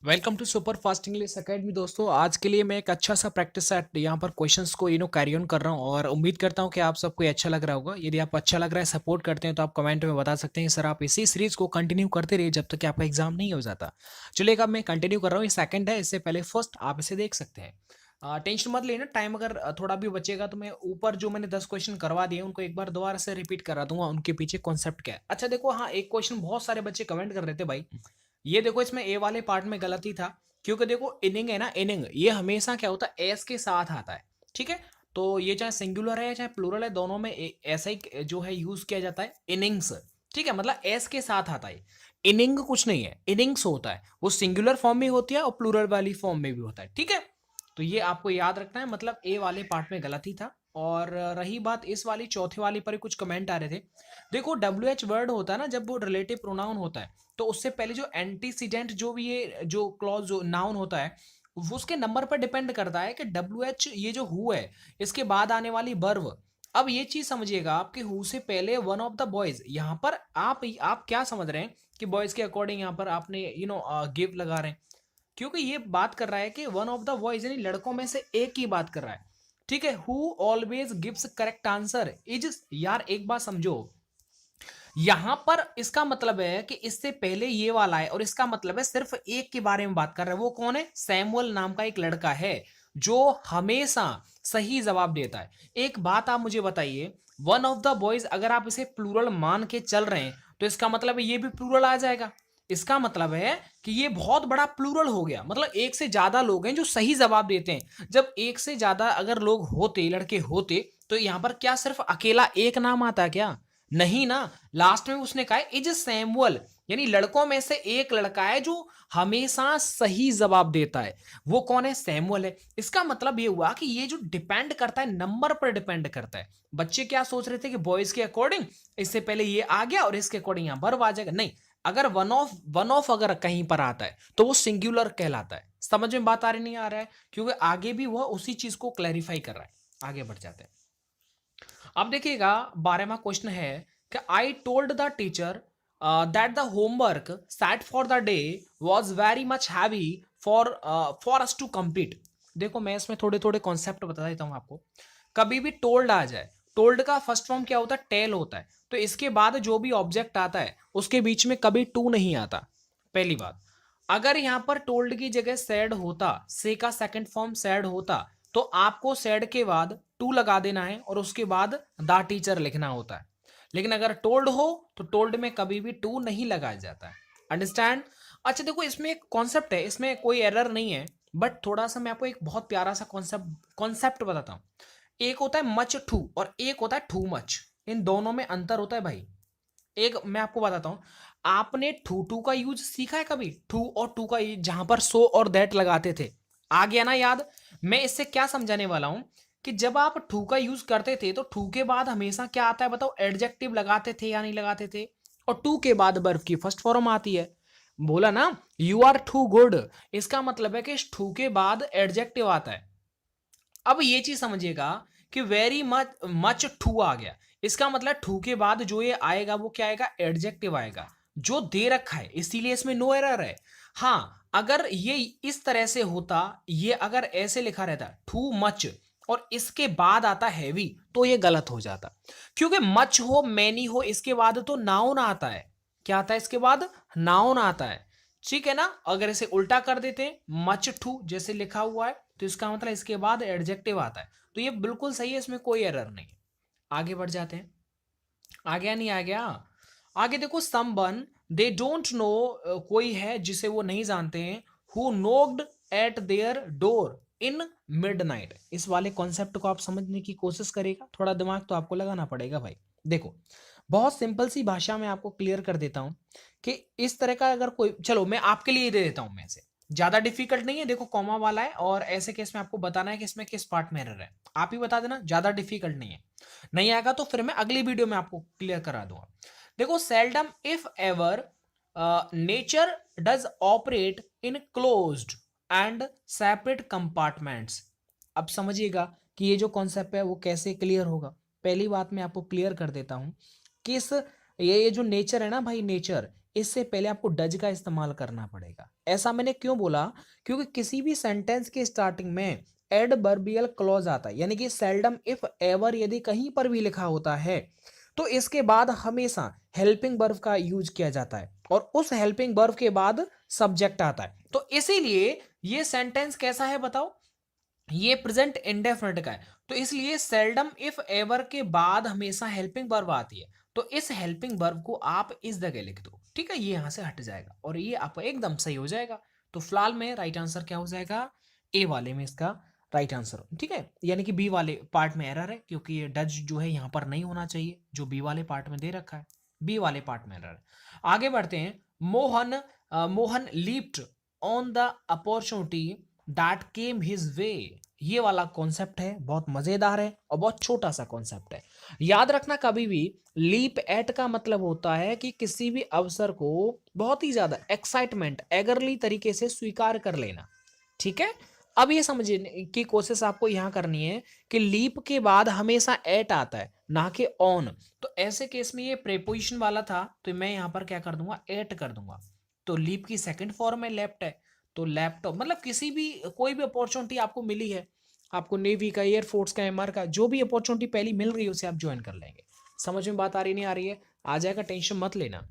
Welcome to super fast English academy. दोस्तों, आज के लिए मैं एक अच्छा सा प्रैक्टिस सेट यहाँ पर क्वेश्चंस को कैरी ऑन कर रहा हूँ और उम्मीद करता हूँ कि आप सबको ये अच्छा लग रहा होगा। यदि आप अच्छा लग रहा है, सपोर्ट करते हैं, तो आप कमेंट में बता सकते हैं सर आप इसी सीरीज को कंटिन्यू करते रहिए जब तक कि आपका एग्जाम नहीं हो जाता। चलिए, अब मैं कंटिन्यू कर रहा हूँ। ये सेकंड है, इससे पहले फर्स्ट आप इसे देख सकते हैं। टेंशन मत लेना, टाइम अगर थोड़ा भी बचेगा तो मैं ऊपर जो मैंने 10 क्वेश्चन करवा दिए उनको एक बार दोबारा से रिपीट करा दूंगा, उनके पीछे कॉन्सेप्ट क्या है। अच्छा देखो, हाँ, एक क्वेश्चन बहुत सारे बच्चे कमेंट कर रहे थे भाई, ये देखो इसमें ए वाले पार्ट में गलती था, क्योंकि देखो इनिंग है ना, इनिंग ये हमेशा क्या होता है, एस के साथ आता है। ठीक है, तो ये चाहे सिंगुलर है चाहे प्लूरल है, दोनों में ऐसा ही जो है यूज किया जाता है, इनिंग्स। ठीक है, मतलब एस के साथ आता है। इनिंग कुछ नहीं है, इनिंग्स होता है, वो सिंगुलर फॉर्म में होती है और प्लूरल वाली फॉर्म में भी होता है। ठीक है, तो ये आपको याद रखना है, मतलब ए वाले पार्ट में गलती था। और रही बात इस वाली चौथे वाली पर कुछ कमेंट आ रहे थे। देखो डब्ल्यू एच वर्ड होता है ना, जब वो रिलेटिव प्रोनाउन होता है तो उससे पहले जो एंटीसीडेंट जो भी ये जो क्लॉज जो नाउन होता है वो उसके नंबर पर डिपेंड करता है कि डब्ल्यू एच ये जो हु है इसके बाद आने वाली वर्व। अब ये चीज समझिएगा, आपके हु से पहले वन ऑफ द बॉयज, यहाँ पर आप क्या समझ रहे हैं कि बॉयज के अकॉर्डिंग यहाँ पर आपने गिव लगा रहे हैं, क्योंकि ये बात कर रहा है कि वन ऑफ द बॉयज यानी लड़कों में से एक की बात कर रहा है। ठीक है, who always gives correct answer is, यार एक बात समझो, यहां पर इसका मतलब है कि इससे पहले ये वाला है और इसका मतलब है सिर्फ एक के बारे में बात कर रहा है। वो कौन है? सैमुअल नाम का एक लड़का है जो हमेशा सही जवाब देता है। एक बात आप मुझे बताइए, वन ऑफ द बॉयज अगर आप इसे प्लूरल मान के चल रहे हैं तो इसका मतलब है ये भी प्लूरल आ जाएगा। इसका मतलब है कि ये बहुत बड़ा प्लूरल हो गया, मतलब एक से ज्यादा लोग हैं जो सही जवाब देते हैं। जब एक से ज्यादा अगर लोग होते, लड़के होते, तो यहां पर क्या सिर्फ अकेला एक नाम आता क्या? नहीं ना। लास्ट में उसने कहा इज सैमुअल, यानी लड़कों में से एक लड़का है जो हमेशा सही जवाब देता है। वो कौन है? सैमुअल है। इसका मतलब ये हुआ कि ये जो डिपेंड करता है, नंबर पर डिपेंड करता है। बच्चे क्या सोच रहे थे कि बॉयज के अकॉर्डिंग इससे पहले ये आ गया और इसके अकॉर्डिंग यहां वर्ब आ जाएगा। नहीं, अगर वन ऑफ अगर कहीं पर आता है तो वो सिंगुलर कहलाता है। समझ में बात आ रही नहीं आ रहा है? क्योंकि आगे भी वह उसी चीज को क्लैरिफाई कर रहा है। आगे बढ़ जाते हैं। अब देखिएगा, 12वां क्वेश्चन है कि I told the teacher that the homework set for the day was very much heavy for us to complete. देखो मैं इसमें थोड़े थोड़े कॉन्सेप्ट बता देता हूं आपको। कभी भी टोल्ड आ जाए, टोल्ड का फर्स्ट फॉर्म क्या होता है? टेल होता है। तो इसके बाद जो भी ऑब्जेक्ट आता है उसके बीच में कभी टू नहीं आता, पहली बात। अगर यहां पर टोल्ड की जगह सैड होता, से का सेकंड फॉर्म सैड होता, तो आपको सैड के बाद टू लगा देना है और उसके बाद द टीचर लिखना होता है। लेकिन अगर टोल्ड हो तो टोल्ड में कभी भी टू नहीं लगाया जाता है। अंडरस्टैंड? अच्छा देखो, इसमें एक कॉन्सेप्ट है, इसमें कोई एरर नहीं है, बट थोड़ा सा मैं आपको एक बहुत प्यारा सा कॉन्सेप्ट बताता हूं। एक होता है मच टू और एक होता है टू मच। इन दोनों में अंतर होता है भाई। एक मैं आपको बताता हूं, आपने टू टू का यूज सीखा है कभी? टू और टू का यूज जहां पर सो और दैट लगाते थे, आ गया ना याद? मैं इससे क्या समझाने वाला हूं कि जब आप टू का यूज करते थे तो टू के बाद हमेशा क्या आता है बताओ? एडजेक्टिव लगाते थे या नहीं लगाते थे? और टू के बाद वर्ब की फर्स्ट फॉर्म आती है। बोला ना, यू आर टू गुड, इसका मतलब है कि इस टू के बाद एडजेक्टिव आता है। अब ये चीज समझिएगा कि वेरी मच मच टू आ गया, इसका मतलब टू के बाद जो ये आएगा वो क्या आएगा? एडजेक्टिव आएगा जो दे रखा है, इसीलिए इसमें नो एरर है। हाँ, अगर ये इस तरह से होता, ये अगर ऐसे लिखा रहता टू मच और इसके बाद आता हैवी, तो ये गलत हो जाता। क्योंकि मच हो, मैनी हो, इसके बाद तो नाउन आता है। क्या आता है इसके बाद? नाउन आता है। ठीक है ना? अगर इसे उल्टा कर देते मच टू जैसे लिखा हुआ है, तो इसका मतलब इसके बाद एडजेक्टिव आता है। तो ये बिल्कुल सही है, इसमें कोई एरर नहीं है। आगे बढ़ जाते हैं। आ गया नहीं आ गया? आगे देखो, समवन दे डोंट नो, कोई है जिसे वो नहीं जानते हैं, who knocked at their door in midnight. इस वाले कॉन्सेप्ट को आप समझने की कोशिश करेगा, थोड़ा दिमाग तो आपको लगाना पड़ेगा भाई। देखो, बहुत सिंपल सी भाषा में आपको क्लियर कर देता हूं कि इस तरह का अगर कोई, चलो मैं आपके लिए दे देता हूं, मैं से ज्यादा डिफिकल्ट नहीं है। देखो कॉमा वाला है और ऐसे केस में आपको बताना है कि इसमें किस पार्ट में एरर है। आप ही बता देना, ज्यादा डिफिकल्ट नहीं है। नहीं आएगा तो फिर मैं अगली वीडियो में आपको क्लियर करा दूंगा। देखो, seldom if ever nature does operate in closed end separate compartments. अब समझिएगा कि ये जो कॉन्सेप्ट है वो कैसे क्लियर होगा। पहली बात मैं आपको क्लियर कर देता हूं कि इस ये जो नेचर है ना भाई, नेचर, इससे पहले आपको डज का इस्तेमाल करना पड़ेगा। ऐसा मैंने क्यों बोला, क्योंकि किसी भी सेंटेंस के स्टार्टिंग में एडवर्बियल क्लॉज आता है, यानी कि सेल्डम इफ एवर यदि कहीं पर भी लिखा होता है तो इसके बाद हमेशा हेल्पिंग वर्ब का यूज किया जाता है और उस हेल्पिंग वर्ब के बाद सब्जेक्ट आता है। तो इसीलिए ये सेंटेंस कैसा है बताओ, ये प्रेजेंट इंडेफिनिट का है। तो इसलिए सेल्डम इफ एवर के बाद हमेशा हेल्पिंग वर्ब आती है। तो इस हेल्पिंग वर्ब को आप इस जगह लिख दो, ठीक है, ये यहां से हट जाएगा और ये आपका एकदम सही हो जाएगा। तो फिलहाल में राइट आंसर क्या हो जाएगा, ए वाले में इसका राइट आंसर, ठीक है। यानी कि बी वाले पार्ट में एरर है, क्योंकि ये डज जो है यहां पर नहीं होना चाहिए, जो बी वाले पार्ट में दे रखा है, बी वाले पार्ट में एरर है। आगे बढ़ते हैं। Mohan leaped on the opportunity that came his way. ये वाला कॉन्सेप्ट है, बहुत मजेदार है और बहुत छोटा सा कॉन्सेप्ट है। याद रखना, कभी भी लीप एट का मतलब होता है कि किसी भी अवसर को बहुत ही ज्यादा एक्साइटमेंट एगरली तरीके से स्वीकार कर लेना, ठीक है। अब ये समझने की कोशिश आपको यहां करनी है कि लीप के बाद हमेशा एट आता है, ना कि ऑन। तो ऐसे केस में ये प्रेपोजिशन वाला था, तो मैं यहां पर क्या कर दूंगा, एट कर दूंगा। तो लीप की सेकंड फॉर्म में लेफ्ट है, तो लैपटॉप मतलब किसी भी कोई भी अपॉर्चुनिटी आपको मिली है, आपको नेवी का, एयरफोर्स का, एमआर का, जो भी अपॉर्चुनिटी पहली मिल रही है उसे आप ज्वाइन कर लेंगे। समझ में बात आ रही नहीं आ रही है, आ जाएगा, टेंशन मत लेना।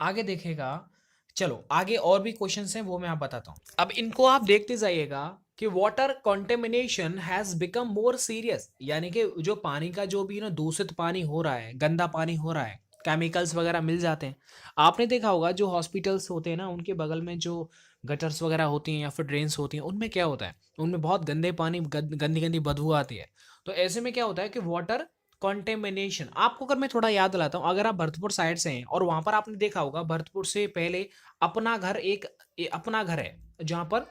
आगे देखेगा, चलो आगे और भी क्वेश्चंस हैं वो मैं आप बताता हूँ। अब इनको आप देखते जाइएगा कि water contamination has become more serious, यानी कि जो पानी का जो भी ना दूषित पानी हो रहा है, गंदा पानी हो रहा है, केमिकल्स वगैरह मिल जाते हैं। आपने देखा होगा जो हॉस्पिटल्स होते हैं ना, उनके बगल में जो गटर्स वगैरह होती हैं या फिर ड्रेन्स होती हैं, उनमें क्या होता है, उनमें बहुत गंदे पानी, गंदी गंदी बदबू आती है। तो ऐसे में क्या होता है कि वाटर कॉन्टेमिनेशन, आपको अगर मैं थोड़ा याद दिलाता हूँ, अगर आप भरतपुर साइड से हैं और वहां पर आपने देखा होगा, भरतपुर से पहले अपना घर एक अपना घर है, जहाँ पर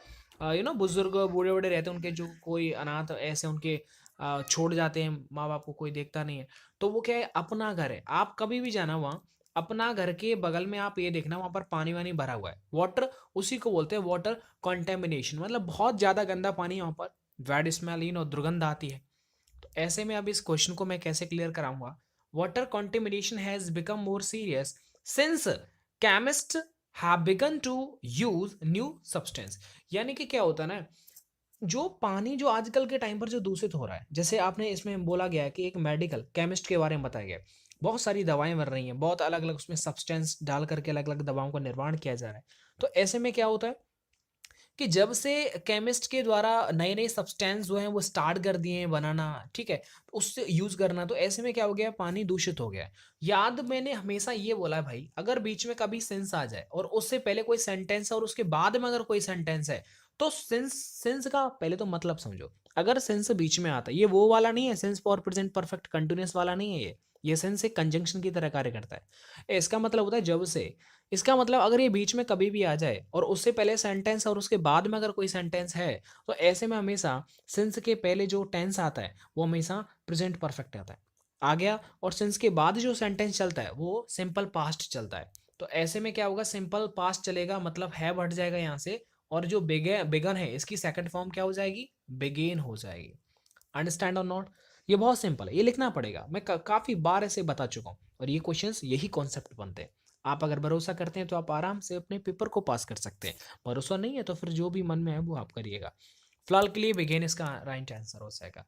बुजुर्ग बूढ़े बूढ़े रहते हैं, उनके जो कोई अनाथ ऐसे उनके छोड़ जाते हैं, माँ बाप को कोई देखता नहीं है, तो वो क्या है, अपना घर है। आप कभी भी जाना वहाँ, अपना घर के बगल में आप ये देखना वहां पर पानी वानी भरा हुआ है, वाटर, उसी को बोलते हैं वाटर कंटेमिनेशन, मतलब बहुत ज्यादा गंदा पानी है वहां पर, बैड स्मेल, दुर्गंध आती है। तो ऐसे में अब इस क्वेश्चन को मैं कैसे क्लियर कराऊंगा, water contamination has become more serious since chemist have begun to use new substance. यानी कि क्या होता है ना, जो पानी जो आजकल के टाइम पर जो दूषित हो रहा है, जैसे आपने इसमें बोला गया है कि एक मेडिकल केमिस्ट के बारे में बताया गया है, बहुत सारी दवाएं बन रही हैं, बहुत अलग अलग उसमें सब्सटेंस डाल करके अलग अलग दवाओं का निर्माण किया जा रहा है। तो ऐसे में क्या होता है कि जब से केमिस्ट के द्वारा नए नए सब्सटेंस जो हैं वो स्टार्ट कर दिए हैं बनाना, ठीक है, तो उससे यूज करना, तो ऐसे में क्या हो गया, पानी दूषित हो गया है। याद मैंने हमेशा ये बोला है भाई, अगर बीच में कभी सेंस आ जाए और उससे पहले कोई सेंटेंस है और उसके बाद में अगर कोई सेंटेंस है, तो सेंस सेंस का पहले तो मतलब समझो। अगर सेंस बीच में आता है, ये वो वाला नहीं है, sense for present perfect continuous वाला नहीं है, ये सेंस एक कंजंक्शन की तरह कार्य करता है। इसका मतलब होता है जब से, इसका मतलब अगर ये बीच में कभी भी आ जाए और उससे पहले सेंटेंस और उसके बाद में अगर कोई सेंटेंस है, तो ऐसे में हमेशा सिंस के पहले जो टेंस आता है वो हमेशा प्रेजेंट परफेक्ट आता है, आ गया, और सिंस के बाद जो सेंटेंस चलता है वो सिंपल पास्ट चलता है। तो ऐसे में क्या होगा, सिंपल पास्ट चलेगा, मतलब है हट जाएगा यहाँ से, और जो बिगन है इसकी सेकंड फॉर्म क्या हो जाएगी, बिगेन हो जाएगी। अंडरस्टैंड और नॉट, ये बहुत सिंपल है, ये लिखना पड़ेगा, मैं काफी बार ऐसे बता चुका हूँ, और ये क्वेश्चंस यही कॉन्सेप्ट बनते हैं। आप अगर भरोसा करते हैं तो आप आराम से अपने पेपर को पास कर सकते हैं, भरोसा नहीं है तो फिर जो भी मन में है वो आप करिएगा। फिलहाल के लिए बिगेन इसका राइट आंसर हो जाएगा।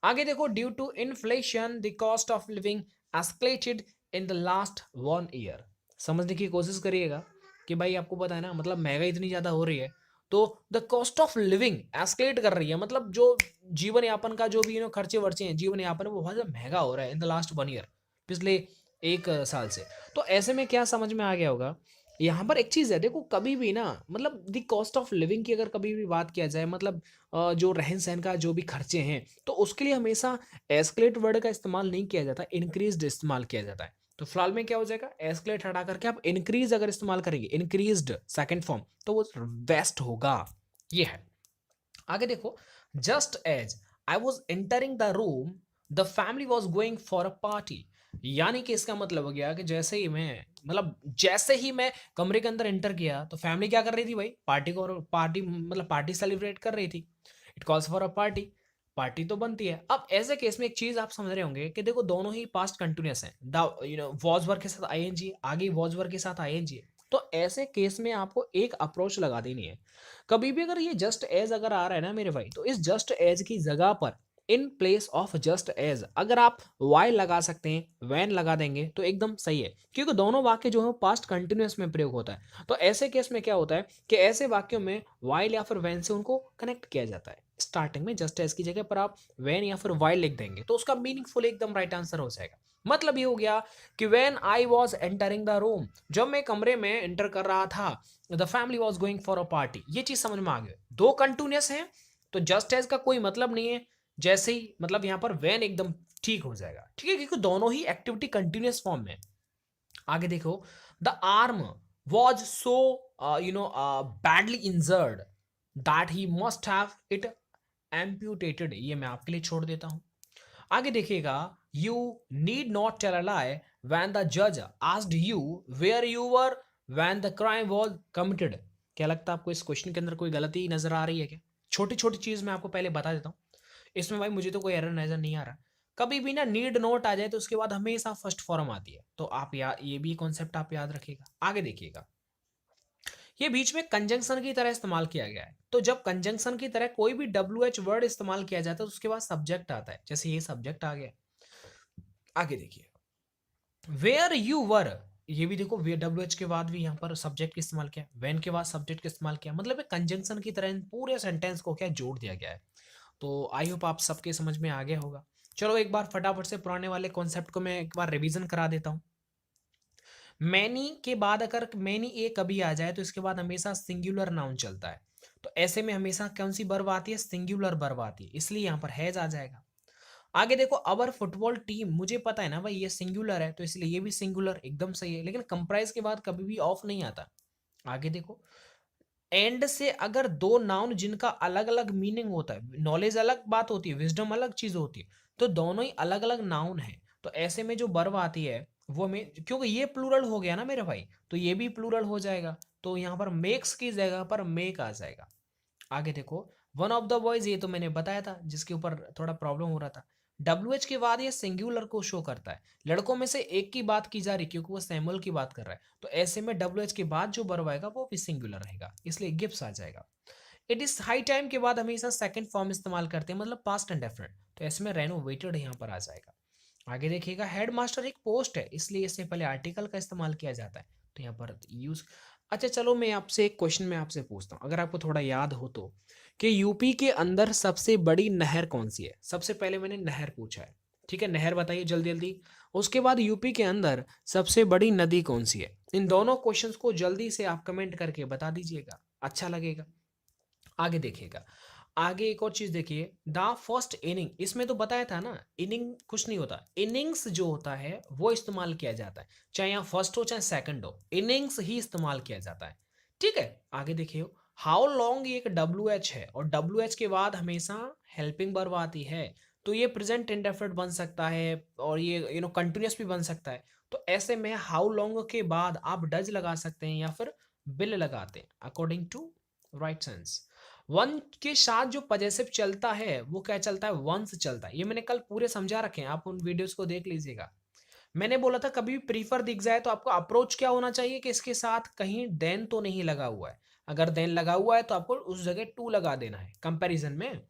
आगे देखो, due to inflation the cost of living escalated in the last 1 year. समझने की कोशिश करिएगा कि भाई आपको पता है ना, मतलब महंगाई इतनी ज्यादा हो रही है, तो the cost of living escalate कर रही है, मतलब जो जीवन यापन का जो भी खर्चे वर्चे हैं, जीवन यापन है, वो बहुत ज्यादा महंगा हो रहा है इन द लास्ट 1 ईयर, पिछले 1 साल से। तो ऐसे में क्या समझ में आ गया होगा, यहाँ पर एक चीज है, देखो कभी भी ना, मतलब द कॉस्ट ऑफ लिविंग की अगर कभी भी बात किया जाए, मतलब जो रहन सहन का जो भी खर्चे हैं, तो उसके लिए हमेशा एस्केलेट वर्ड का इस्तेमाल नहीं किया जाता, इंक्रीज इस्तेमाल किया जाता है। तो फिलहाल में क्या हो जाएगा, एस्केलेट हटा करके आप इंक्रीज अगर इस्तेमाल करेंगे, इंक्रीज्ड सेकंड फॉर्म, तो वो बेस्ट होगा। ये है। आगे देखो, just as I was entering the room the family was going for a party. यानी कि इसका मतलब हो गया कि जैसे ही मैं कमरे के अंदर एंटर किया तो फैमिली क्या कर रही थी भाई, पार्टी को, पार्टी मतलब पार्टी सेलिब्रेट कर रही थी। It calls for a party, party तो बनती है। अब ऐसे केस में एक चीज आप समझ रहे होंगे कि देखो दोनों ही पास्ट कंटिन्यूअस हैं, द वॉज वर्ब के साथ आईएनजी, आगे वॉज वर्ब के साथ आईएनजी। तो ऐसे केस में आपको एक अप्रोच लगा देनी है। कभी भी अगर ये जस्ट एज अगर आ रहा है ना मेरे भाई, तो इस जस्ट एज की जगह पर in place of just as अगर आप वाई लगा सकते हैं, वैन लगा देंगे तो एकदम सही है, क्योंकि दोनों वाक्य जो है पास्ट कंटिन्यूअस में प्रयोग होता है। तो ऐसे केस में क्या होता है कि ऐसे वाक्यों में वाइल या फिर वैन से उनको कनेक्ट किया जाता है। स्टार्टिंग में जस्ट एज की जगह पर आप वैन या फिर वाइल लिख देंगे तो उसका मीनिंगफुल एकदम राइट आंसर हो जाएगा। मतलब ये हो गया कि when I was entering the room, जब मैं कमरे में एंटर कर रहा था, the family was going for a party. ये चीज समझ में आ गई, दो कंटिन्यूअस है तो जस्ट एज का कोई मतलब नहीं है, जैसे ही मतलब यहां पर व्हेन एकदम ठीक हो जाएगा, ठीक है, क्योंकि दोनों ही एक्टिविटी कंटिन्यूअस फॉर्म में। आगे देखो, the arm was so badly injured that he must have it amputated. ये मैं आपके लिए छोड़ देता हूं। आगे देखिएगा, you need not tell a lie when the जज asked you where you were when the crime was committed. क्या लगता है आपको इस क्वेश्चन के अंदर कोई गलती नजर आ रही है क्या? छोटी छोटी चीज मैं आपको पहले बता देता हूँ, इसमें भाई मुझे तो कोई एरर नजर नहीं आ रहा। कभी भी ना नीड नोट आ जाए तो उसके बाद हमेशा फर्स्ट फॉर्म आती है, तो आप ये भी कॉन्सेप्ट आप याद रखिएगा। आगे देखिएगा, ये बीच में कंजंक्शन की तरह इस्तेमाल किया गया है, तो जब कंजंक्शन की तरह कोई भी डब्ल्यू एच वर्ड इस्तेमाल किया जाता है तो उसके बाद सब्जेक्ट आता है, जैसे ये सब्जेक्ट आ गया। आगे देखिए, वेयर यू वर, ये भी देखो वे डब्ल्यू एच के बाद भी यहाँ पर सब्जेक्ट का इस्तेमाल किया, वेन के बाद सब्जेक्ट का इस्तेमाल किया, मतलब कंजंक्शन की तरह इन पूरे सेंटेंस को क्या जोड़ दिया गया है। तो आई होप आप सबके समझ में आ गया होगा। चलो एक बार फटाफट से पुराने वाले कॉन्सेप्ट को मैं एक बार रिवीजन करा देता हूँ। मैनी के बाद अगर मैनी ए कभी आ जाए तो इसके बाद हमेशा सिंगुलर नाउन चलता है, तो ऐसे में हमेशा कौन सी वर्ब आती है? सिंगुलर वर्ब आती है, इसलिए यहाँ पर हैज आ जाएगा। आगे देखो, अवर फुटबॉल टीम, मुझे पता है ना भाई ये सिंगुलर है तो इसलिए ये भी सिंगुलर एकदम सही है, लेकिन कंप्राइज के बाद कभी भी ऑफ नहीं आता। आगे देखो, एंड से अगर दो नाउन जिनका अलग अलग मीनिंग होता है, नॉलेज अलग बात होती है, विजडम अलग चीज होती है, तो दोनों ही अलग अलग नाउन है, तो ऐसे में जो वर्ब आती है वो में, क्योंकि ये प्लूरल हो गया ना मेरे भाई, तो ये भी प्लूरल हो जाएगा, तो यहाँ पर मेक्स की जगह पर मेक आ जाएगा। आगे देखो, वन ऑफ द बॉयज, ये तो मैंने बताया था जिसके ऊपर थोड़ा प्रॉब्लम हो रहा था। डब्ल्यू एच के बाद ये सिंगुलर को शो करता है, लड़कों में से एक की बात की जा रही क्योंकि वो सैमुअल की बात कर रहा है, तो ऐसे में डब्ल्यू एच के बाद जो वर्ब आएगा वो भी सिंगुलर रहेगा, इसलिए गिव्स आ जाएगा। इट इज हाई टाइम के बाद हमेशा सेकंड फॉर्म इस्तेमाल करते हैं, मतलब पास्ट एंड डेफिनेट, तो ऐसे में रेनोवेटेड यहाँ पर आ जाएगा। आगे देखिएगा, हेड मास्टर एक पोस्ट है इसलिए इससे पहले आर्टिकल का इस्तेमाल किया जाता है, तो यहाँ पर यूज। अच्छा चलो मैं आपसे एक क्वेश्चन मैं आपसे पूछता हूँ, अगर आपको थोड़ा याद हो तो, कि यूपी के अंदर सबसे बड़ी नहर कौन सी है? सबसे पहले मैंने नहर पूछा है, ठीक है, नहर बताइए जल्दी जल्दी। उसके बाद यूपी के अंदर सबसे बड़ी नदी कौन सी है? इन दोनों क्वेश्चंस को जल्दी से आप कमेंट करके बता दीजिएगा, अच्छा लगेगा। आगे देखिएगा, आगे एक और चीज देखिए, द फर्स्ट इनिंग, इसमें तो बताया था ना, इनिंग कुछ नहीं होता, इनिंग्स जो होता है वो इस्तेमाल किया जाता है, चाहे यहाँ फर्स्ट हो चाहे सेकंड हो, इनिंग्स ही इस्तेमाल किया जाता है, ठीक है। आगे देखिए, हाउ लॉन्ग, ये एक डब्ल्यू एच है और डब्ल्यू एच के बाद हमेशा हेल्पिंग वर्ब आती है, तो ये प्रेजेंट इंडेफिनिट बन सकता है और ये कंटिन्यूअस भी बन सकता है, तो ऐसे में हाउ लॉन्ग के बाद आप डज लगा सकते हैं या फिर बिल लगाते हैं, according to right sense. One के साथ जो पजेसिव चलता है वो क्या चलता है? वंस चलता है, ये मैंने कल पूरे समझा रखे हैं, आप उन वीडियोस को देख लीजिएगा। मैंने बोला था कभी भी प्रीफर दिख जाए तो आपको अप्रोच क्या होना चाहिए कि इसके साथ कहीं देन तो नहीं लगा हुआ है, अगर देन लगा हुआ है तो आपको उस जगह टू लगा देना है कंपैरिजन में।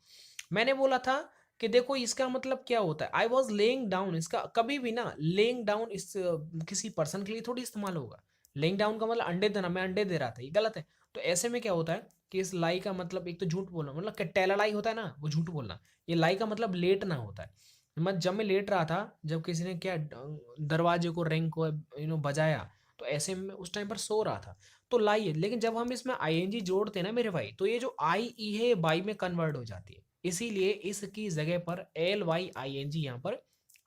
मैंने बोला था कि देखो इसका मतलब क्या होता है, आई वॉज लेइंग डाउन, इसका कभी भी ना लेइंग डाउन इस किसी पर्सन के लिए थोड़ी इस्तेमाल होगा। लेइंग डाउन का मतलब अंडे देना, मैं अंडे दे रहा था, ये गलत है। तो ऐसे में क्या होता है कि इस लाई का मतलब एक तो झूठ बोलना, मतलब टेला लाई होता है ना, वो झूठ बोलना, ये लाई का मतलब लेट ना होता है। मैं जब मैं लेट रहा था, जब किसी ने क्या दरवाजे को रिंग को बजाया, तो ऐसे में उस टाइम पर सो रहा था, तो लाई है। लेकिन जब हम इसमें आईएनजी जोड़ते हैं ना मेरे भाई, तो ये जो आई ई है बाई में कन्वर्ट हो जाती है, इसीलिए इसकी जगह पर L Y I N G यहाँ पर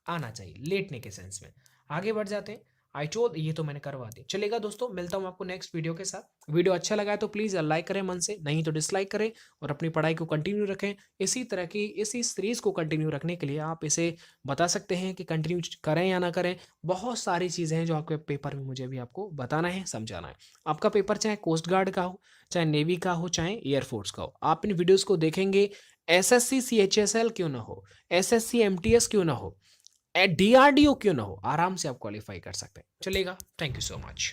आना चाहिए लेटने के सेंस में। आगे बढ़ जाते हैं, आई टोल्ड, ये तो मैंने करवा दिया। चलेगा दोस्तों, मिलता हूँ आपको नेक्स्ट वीडियो के साथ। वीडियो अच्छा लगा है तो प्लीज़ लाइक करें मन से, नहीं तो डिसलाइक करें, और अपनी पढ़ाई को कंटिन्यू रखें। इसी तरह की इसी सीरीज़ को कंटिन्यू रखने के लिए आप इसे बता सकते हैं कि कंटिन्यू करें या ना करें। बहुत सारी चीज़ें हैं जो आपके पेपर में मुझे भी आपको बताना है, समझाना है। आपका पेपर चाहे कोस्ट गार्ड का हो, चाहे नेवी का हो, चाहे एयरफोर्स का हो, आप इन वीडियोज़ को देखेंगे, एसएससी सीएचएसएल क्यों ना हो, एसएससी एमटीएस क्यों ना हो, डीआरडीओ क्यों ना हो, आराम से आप क्वालिफाई कर सकते हैं। चलेगा, थैंक यू सो मच।